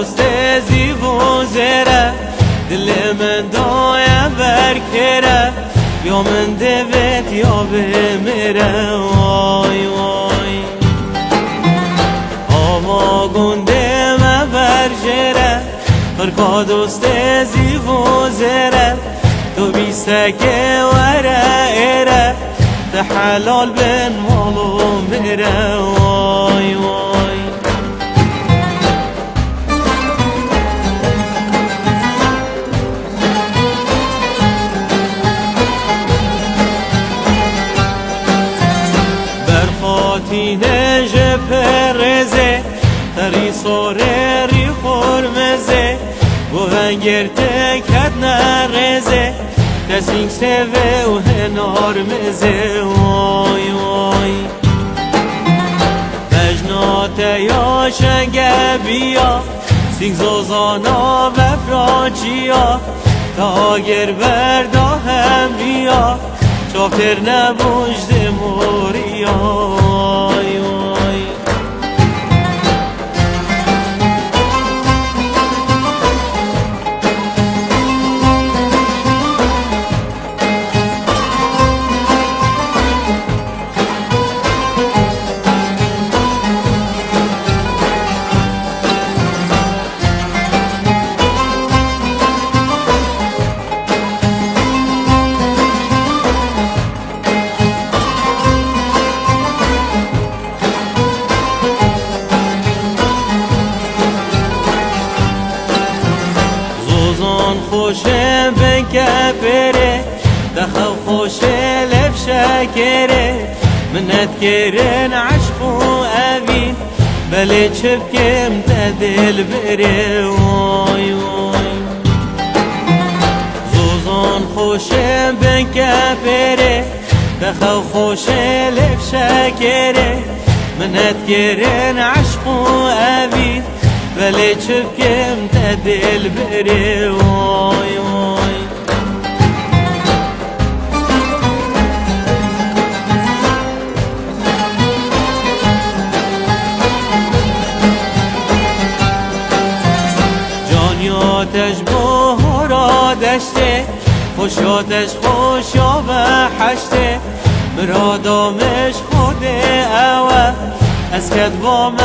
دوست زیبو زره دل من دایم برکره یا من دوید یا بمیره وای وای آوا گنده مبرجره خرکا دوست زیبو زره تو بیستکه وره ایره تحلال بن مالو میره وای وای برخاتی نجه پرزه تری سوره ری خورمزه و هنگر تکت نرزه کسینگ سوه و هنار مزه وای وای مجنات یا شنگه بیا سینگ زوزانا و فراجیا تا گر بردا هم بیا چاکر نبوجد موریا وای وای خوشه بکه پره دخل خوشه لب شکره منت کرن عشق و اوین بله چبکم تدل بره وای وای زوزان خوشه بکه پره دخل خوشه لب شکره منت کرن عشق و اوین بله چبکم تدل بره وای وای جانیاتش بهارا دشته خوشاتش خوشا و حشته مرادامش خود اوه از کدوام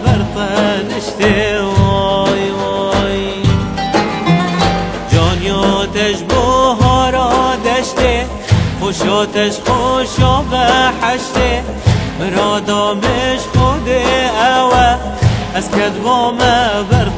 برطنشته وای وای جانیاتش بهارا دشته خوشاتش خوشا و حشته مرادامش خود اوه از کدوام برطنشته